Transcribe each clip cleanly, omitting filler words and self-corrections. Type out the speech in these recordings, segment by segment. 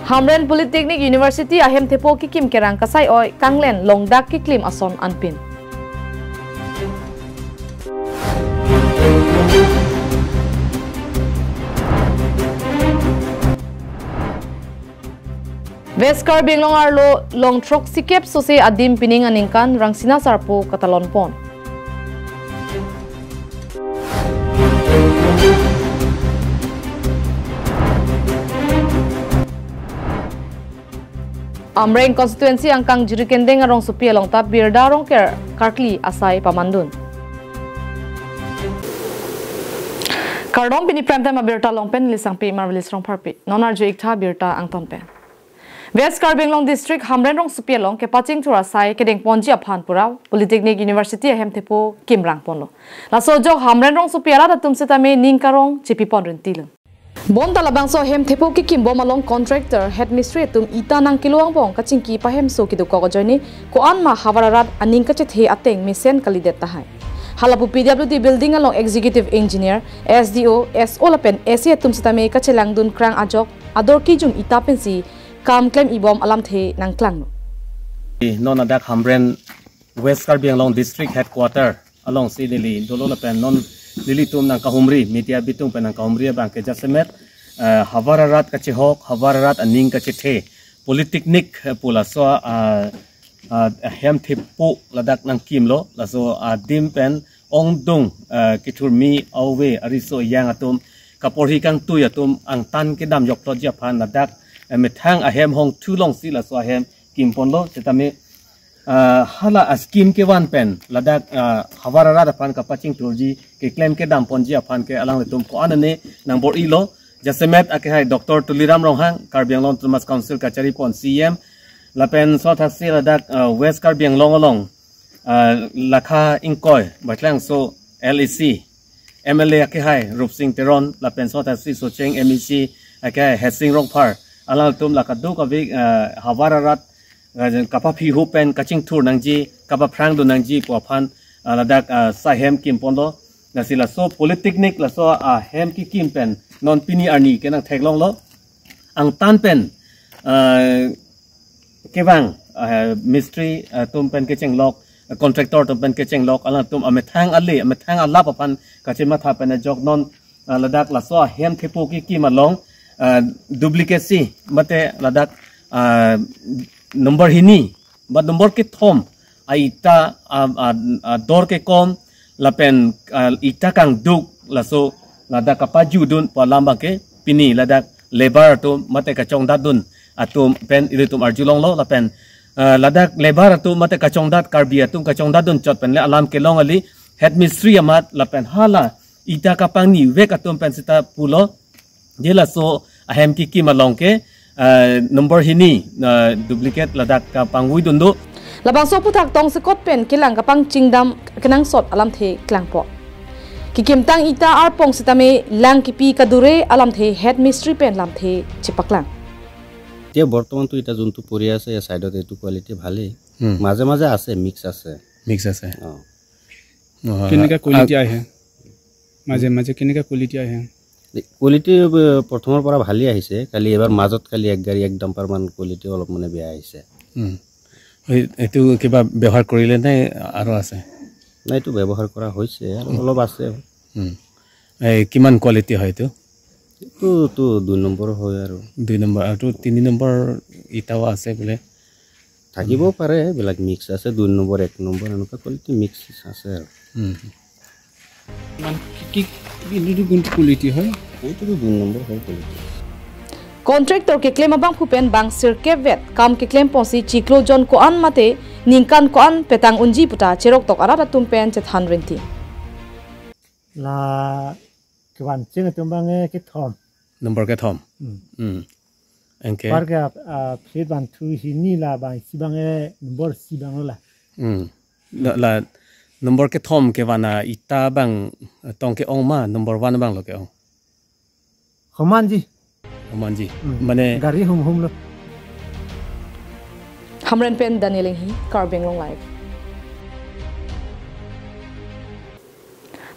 Hamren Polytechnic University ahem tepo kikim kerang kasai oi kanglen longdak kiklim ason anpin. West Karbi Anglong arlo long trok sikep sose adim pining aningkan rangsina sarpo katalon pon. Amreng constituency angkang jirikendeng arong supi along tap birda rong ker karkli asai pamandun. Kardom pini prem time birta longpen lisang pi marvelis rong parpi. Nonar jo ikta birta angton pen. West Karbi Anglong district Hamren rong supi along ke paching tura sai kedeng ponji aphan purau Polytechnic University ahem tepo kimrang ponlo. Laso jo Hamren rong supi ala datum setame ningkarong cipi pon rentileng. Bon talabang so hem tepo ki kim bom along contractor headmistress tum ita nang kiluang bong kaching ki pahem so ki du ko joini ko an ma hawararat aning ka chet he ateng misen kalidet tahai halapu PWD building along executive engineer SDO SO lapen SE tum sitame ka chelang dun krang ajok ador ki jung ita pensi kam claim ibom alam the nang klang non adak Hamren West Karbi Anglong district headquarter along sidili dolo lapen non Lilitum nang kahumri, media bitung penang kahumri bang ke jasemet, havararat kacihok, havararat aning kacithe, Polytechnic pula so hem thipu ladak nang kimlo, laso dim pen ongdung kiturmi awe ariso yang atum kaporhi kang tu atum ang tan kedam yok to Japan ladak methang ahem hong tulong si laso ahem kimponlo setame hala askim ke wan pen ladak hawara pan ka paching turji ke claim ke dam ponji apan ke alang letum ko anane nang bor ilo jasemet ake hai Dr. Tuliram Ronghang Karbi Anglong Tumas Council kachari pon CM lapen so thasi ladak West Karbi Anglong along lakha ingkoy batlang so LEC MLA ake hai Rup Singh Teron lapen so thasi so cheng MEC ake hai Hesing Rongpar alang letum lakadu ka vi hawara rat kapal pihu pen kacing tur nangji kapal perang do nangji puapan ladak sahem kim pondo nasila so Polytechnic la so hem ki kim pen non pini arni kenang theklong lo ang tan pen kewang mystery tum pen kecheng lok contractor tum pen kecheng lok ala tum amethang ala papan kachima tha pen jok non ladak la so hem thepo ki kim along duplicacy mate ladak number hini but number ke thom aita dor ke kom lapen ita kang duk laso lada kapaju dun palamba ke pini ladak lebar tu mate kachong dadun atum pen ilitum arjulong lo lapen ladak lebar tu mate kachong dat Karbi atum kachong dadun chot pen le alam ke long ali headmistress amat lapen hala ita kapang ni wek atum pen sita pulo jela so ahem ki malong ke number hini duplicate ladak ka pangui dundu labang so putak tong sekot pen kilang kapang cingdam kenang sot alam the klangpo kikim tang ita arpong sitame lang kipi kadure alam the headmistress pen lam the chipaklang তে বর্তমান তো এটা জন্তু পৰি আছে এই সাইডত এটো কোৱালিটি ভালে মাঝে মাঝে আছে মিক্স আছে কেনেকা কোৱালিটি আহে মাঝে মাঝে কেনেকা কোৱালিটি আহে কোৱালিটি প্ৰথমৰ পৰা ভালে আহিছে কালি এবাৰ মাজত কালি এক গাড়ী একদম পাৰমান কোৱালিটি অলপ মানে বেয়া আহিছে এটো কিবা ব্যৱহাৰ কৰিলে নাই আৰু আছে না এটো ব্যৱহাৰ কৰা হৈছে আৰু অলপ আছে এই কিমান কোৱালিটি হয় তো তো 2 নম্বৰ হয় আৰু 2 নম্বৰ আৰু 3 নম্বৰ ইটাও আছে বলে থাকিব পাৰে বেলেগ মিক্স আছে 2 নম্বৰ 1 নম্বৰ এনেকা কোৱালিটি মিক্স আছে আৰু মানে কি ইনডি গুণ কোৱালিটি হয় ওটো 2 নম্বৰ হয় quality contractor ke claim abang phupen bang sirke vet kam ke claim posi chiklo jon ko an mate ningkan ko an petang unji puta cherok tok ara tum pen che than renti la kwan ching tum bang ke thom number ke thom enke par ke phit ban thu hi ni la bang si bang number si bang la la number ke thom ke wana ita bang tong ke ong ma number 1 bang lo ke ong homanji mane gari hum lo hamren pen danieling hi Karbi Anglong live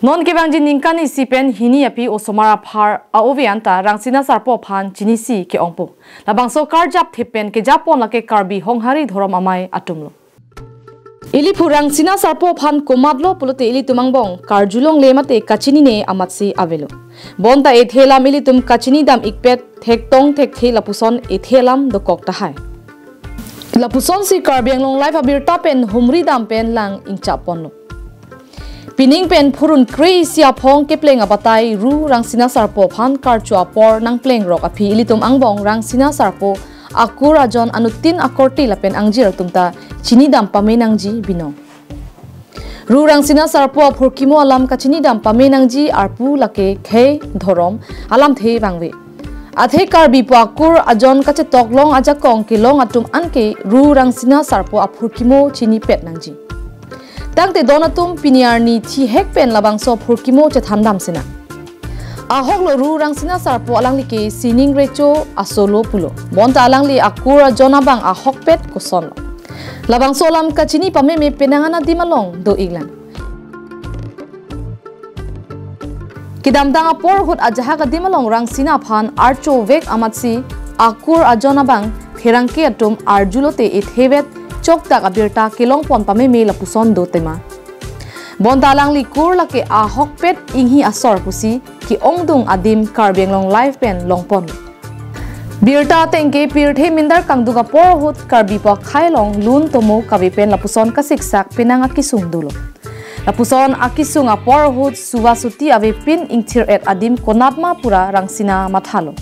Non kebang jin ningkani sipen hini api osomara phar a ovianta rangsina sarpo phan jinisi ke ongpo labangso karjap thipen ke japon lake karbi honghari dhorom amai atumlo ili phurang sina sarpo phan komadlo pulote ili tumangbong karjulong lemate kachini ne amatsi avelo bonta ethelam ili tum kachini dam ikpet thektong thek the lapuson ethelam do kokta hai lapuson si Karbi Anglong live abirta pen humri dam pen lang ingcha ponlo pining pen phurun kri sia phong ke pleng abatai ru rangsina sarpo phan karchua por nang pleng rok api ilitum angbong rangsina sarpo akura jon anutin akorti lapen angjir tumta chini dam pamenangji bino ru rangsina sarpo phurkimo alam ka chini dam pamenangji arpu lake khe dhorom alam the bangwe athe karbi po akur ajon kache toklong aja kong ke long atum anke ru rangsina sarpo aphurkimo chini pet nangji tangte donatum piniarni thi hek pen labangso phurkimo che thandam sina ahok lo ru rangsina sarpo alangli ke sining recho asolo pulo bonta alangli akura jonabang ahok pet koson labangso lam kachini pame me penangana dimalong do iglan kidamdang apor hut ajaha ka dimalong rangsina phan archo vek amatsi akur ajonabang therangke atum arjulote ethebet chokta abirta kelong pon pame me lapuson do tema bontalang likur lake ahok pet inghi asor pusi ki ongdung adim Karbi Anglong live pen longpon birta tengke pirthe mindar kangduga porhut karbi pa khailong lun tomo kabi pen lapuson ka siksak pinanga kisung dulo lapuson akisung aporhut suwasuti ave pin ingthir et adim konapma pura rangsina mathalo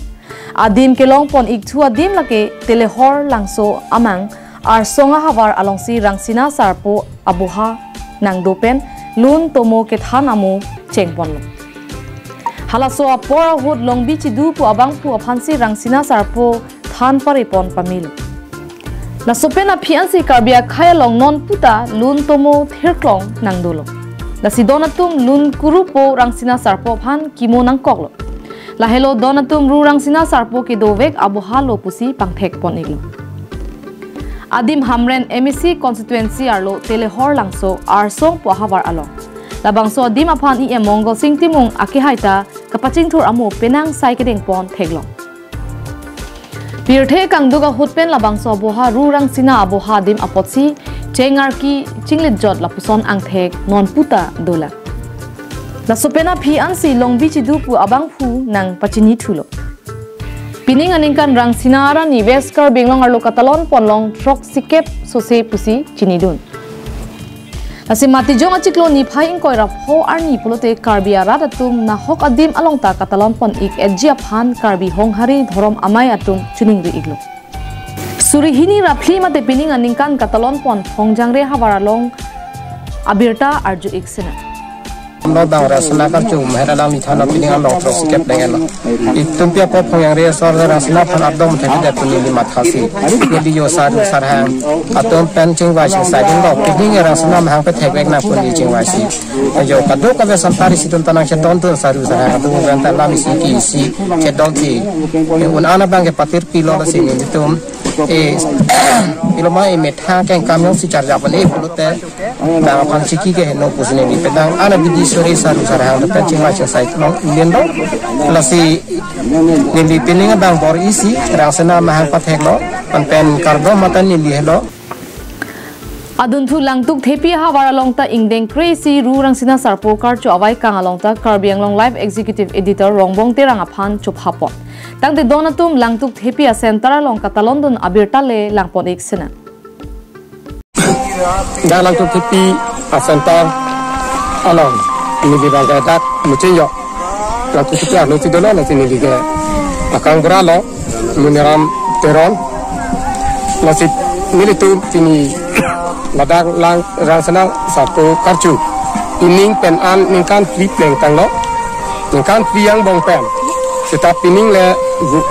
adim kelong pon ikthu adim lake telehor langso amang ar songa havar alongsi rangsina sarpo abuha nangdopen lun tomo ke than amu chengpon halaso apora hut longbi chidu pu abang pu aphansi rangsina sarpo than paripon pamil la sopena phiansi karbia khailong non puta lun tomo thirklong nangdolo la sidonatum lun kurupo rangsina sarpo phan kimo nangkoklo la hello donatum ru rangsina sarpo ke dovek abuha lo pusi pangthek pon iglo adim hamren MEC constituency arlo telehor langso arsong po havar alo labangso adim aphan I mongol singtimung akihaita kapaching thur amo penang saikedeng pon theglong pirthe kangduga hutpen labangso boha rurang sina aboha dim apotsi chengar ki chinglit jot lapuson angthek non puta dola la sopena phi ansi longbi chidu pu abang phu nang pachini thulo pining aningkan rangsina ara ni West Karbi Anglong arlo katalon ponlong trok sikep sose pusi chinidun asi mati jong achiklo ni phai ing koira pho arni pulote Karbi ara datum na hok adim alongta katalon pon ik edjia phan Karbi honghari dhorom amai atum chuning ri iglo surihini rapli mate pining aningkan katalon pon phongjangre hawaralong abirta arju iksena Lo bang rasna kan chung mehra lam ni thana pining am doctor skep dengan lo itum pia pop yang re sor rasna phan abdom thedi da tuni ni mathasi ye bi yo sar hang atom pen ching wa chi sai ding lo pining rasna mahang pe thek na pun ni ching wa si yo kadok ka santari situn tanang che ton ton saru sa ha tu ban ta lam si ki si che dog ki un ana bang ke patir pilo da si ni tum pilo mai metha keng kamyong si charja pan pulote da phan siki ke no pusne ni pedang ana bidi sore saru sarah da pencing ma sai no lendo lasi ni pining bang bor isi rasana mahang pathek lo pen karbo matan ni li helo adun thu langtuk thepi hawara longta ingdeng crazy ru rangsina sarpo karcho awai kangalongta Karbi Anglong live executive editor rongbong terang aphan chup hapon tangte donatum langtuk thepi a centara long katalondon abirta le langpon iksena da langtuk thepi a center along ini di bangkai tak mungkin yo langtuk thepi a lo tidolo na sini di ke akang bralo muniram teron nasi militum sini ladak lang rangsana satu karcu ining pen an ningkan flip leng tanglo ningkan piang bong pen setiap pining le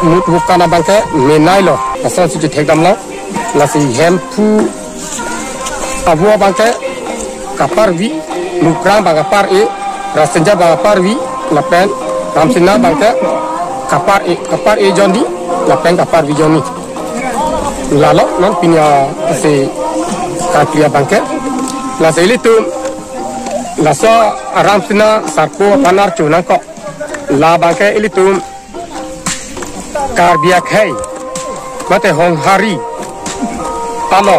mut bukan abang ke menai lo asal suci tegam lo lasi hempu abu abang ke kapar vi nukrang bang kapar rasenja bang kapar vi lapen ramsina bang ke kapar jondi lapen kapar vi joni lalo non pinya si kaklia bangke la seli tu laso aram sina sarko panar chunang ko la bangke ilitum Karbi Anglong mate hong hari alo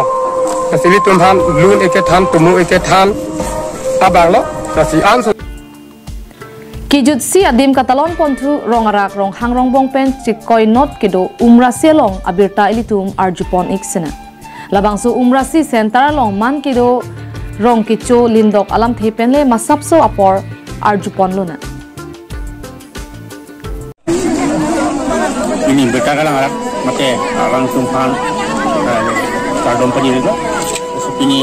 kasilitum han lun eketan tumu eketan abang lo kasi anso Kijut si adim katalon pontu rongarak rong hang rong bong pen chikoi not kido umrasi long abirta ilitum arjupon iksena labang su umrasi center long man kido rong kicho lindok alam thepenle masapso apor arjupon luna ini berkakalang arak mate alang tumpan kardom pani itu ini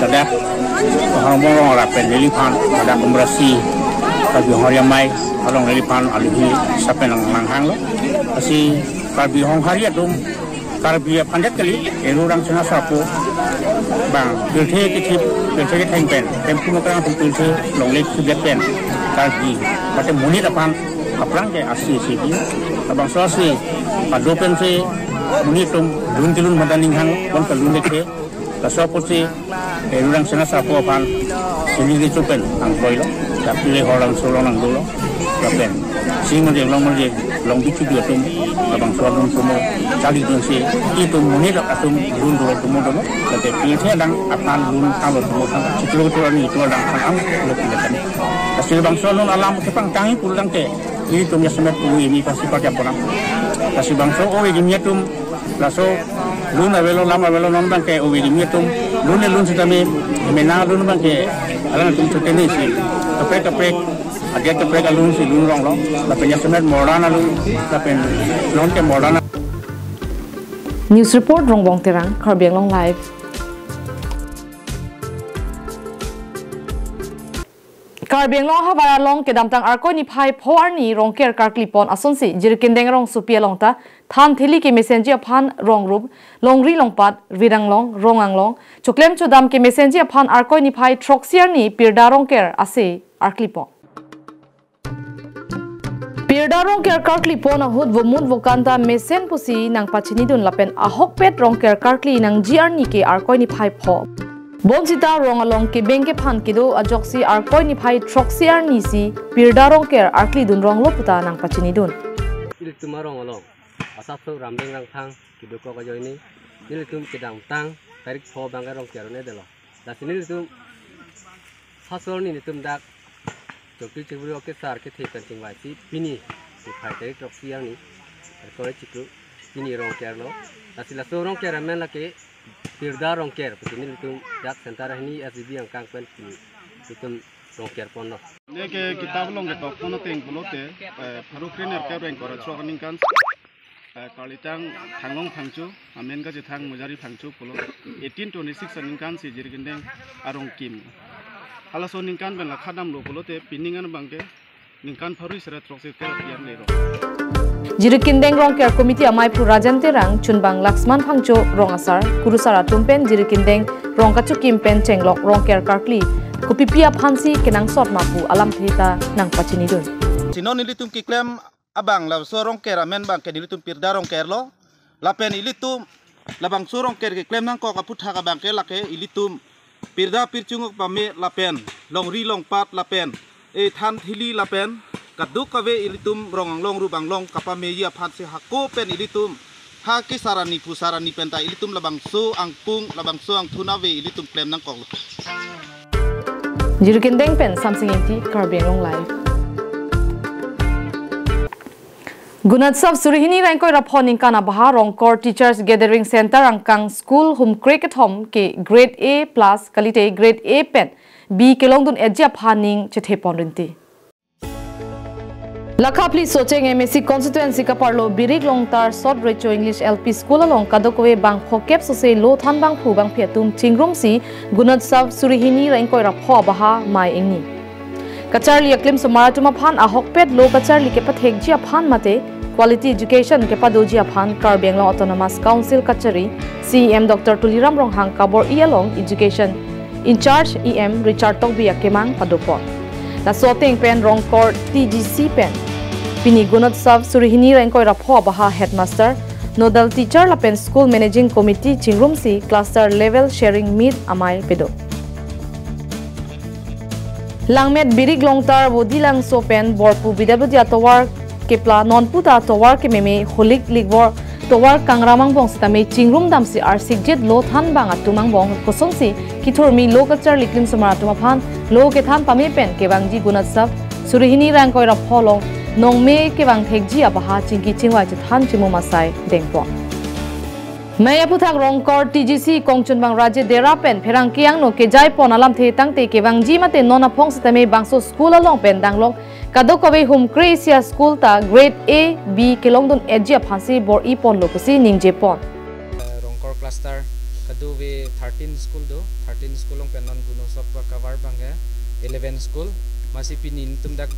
sada orang orang arak penelipan ada umrasi Karbi Anglong mai along lelipan alihi sampai nanghang lo asi Karbi Anglong hari itu Karbi panjat kali orang sana sapu bang pilih kitip pilih tempen tempu orang pilih longlek sudah pen Karbi macam muni depan kaprang ke asli sih abang soasi pada pen sih muni tum lun madaning hang pun kelun dek kasapu sih orang sana sapu apan sini di cupen angkoi lo tapi le orang solo nang dulu kapen sing long bicu dia tum abang soalun semua cari tu sih itu muni lo atum lun dulu semua dulu tapi pilih dang apan lun kalau semua kan ciklu tu ni itu dang kan lebih dekat kasih bang soalun alam kepang tangi pulang ke ini tum ya semet ini kasih pakai apa nak kasih bang so ini tum laso lun avelo lama avelo non bang ke ini tum lun sudah menang lun bang ke alam tum tu tenis sih kapek ada kapek alun si lun rong lo tapi ya semet moran alun tapi non ke moran News report rongbong terang Karbi Anglong live Karbi Anglong habara long kedamtang arko ni phai phoarni rongker karklipon asonsi jirkindeng rong supia longta than thili ke messenger phan rong rup longri longpat viranglong ronganglong choklem chodam ke messenger phan arko ni phai troxier ni pirda rongker ase arklipon pirda rongker karklipon ahut vomut vokanta mesen pusi nang pachini dun lapen ahok pet rongker karkli nang gr ni ke arko ni phai pho Bonjita rongalong ke bengke phan kido ajoksi arkoi ni phai troxier ni si pirda rongker arkli dun rong loputa nang pachini dun Ilitum rongalong asapso rambeng rang thang kido ko kajo ini ilitum kedang tang tarik pho bangga rongker ne delo dasini ilitum hasol ni ilitum dak jokti chiburi oke sar ke thekan chingwai si pini si phai tarik troxier ni arkoi chikru pini rongker lo dasila so rongker amen la ke pirda rongker begini itu dak sentara ini SDB yang kangpen itu rongker pono neke kitab long ke pono teng pulote farukrener ke reng kora chokaning kan kalitang thangong phangchu amen ga je thang mujari phangchu pulo 1826 aning kan si jirgindeng arong kim halaso ning kan ben la khadam lo pulote piningan bangke ning kan farui sera trokse ke pian lero Jirikindeng rongker komiti amai pu rajan terang chunbang laksman phangcho rongasar kurusara tumpen jirikindeng rongkachu kimpen chenglok rongker karkli kupipia phansi kenang sot mapu alam theta nang pachini dun sinon ilitum kiklem abang la so rongker amen bang ke ilitum pirda rongker lo lapen ilitum labang so rongker kiklem nang ko kaputha ka bang ke lake ilitum pirda pirchungok pame lapen longri longpat lapen e than thili lapen kaduk kawe ilitum ronganglong rubanglong kapameya phanse hako pen ilitum ha ke sarani pusarani penta ilitum labang so angpung labang so ang thunawe ilitum klem nang kong Jirikindeng pen something inti Karbi Anglong live Gunatsap surihini rangkoi raphoning kana baha rongkor teachers gathering center angkang school hum cricket home ke grade A plus kalite grade A pen B kelongdun edja phaning chethepon rinti Lakhapli socheng MSC constituency ka parlo birik longtar sot recho English LP school along kadokowe bang phokep sose lo than bang phu bang phetum chingrum si gunatsap surihini rangkoi rapho baha mai engni Kacharli aklim sumaratuma phan ahok pet lo kacharli ke pathek ji phan mate quality education ke padoji phan Karbi Anglong autonomous council kachari CEM Dr Tuliram Ronghang kabor ialong education in charge EM Richard Tokbi akemang padopon na soteng pen rongkor TGC pen pini gunatsap surihini rangkoi rapho baha headmaster nodal teacher la pen school managing committee chingrum si cluster level sharing meet amai pedo Langmet birik longtar bodilang sopen borpu BWD towar kepla non puta towar ke meme holik ligbor towar kangramang bong sitame chingrum damsi arsik jet lo than bang atumang bong kosongsi kithor mi lokacher liklim samara tumaphan lo ke than pame pen ke bangji gunatsap surihini rang koira pholong nongme ke bang thekji abaha chingki chingwa che than chimu masai dengpo Maya puthak rongkor TGC kongchun bang raje dera pen pherang kiang no ke jai pon alam the tang te ke bang ji mate nona phong sitame bangso school along pen danglong kadokawe hum Gracia school ta grade A B kelongdon edja phansi bor I pon lokusi ningje pon rongkor cluster kaduwe 13 school do 13 school long pen non guno sop cover bang 11 school masih pinin tumdak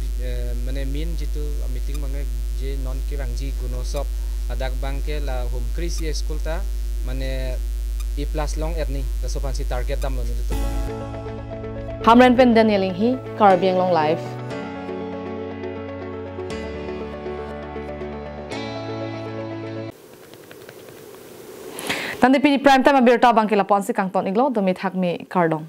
mane min jitu meeting bang je non ke bang ji guno sop adak bangke la home Gracia school ta mane E+ long etni ta sopan si target dam lo ni tu Hamren pen Daniel hi Karbi Anglong live Tande pini prime time abirta bangke la ponsi kangton iglo domi thak me kardong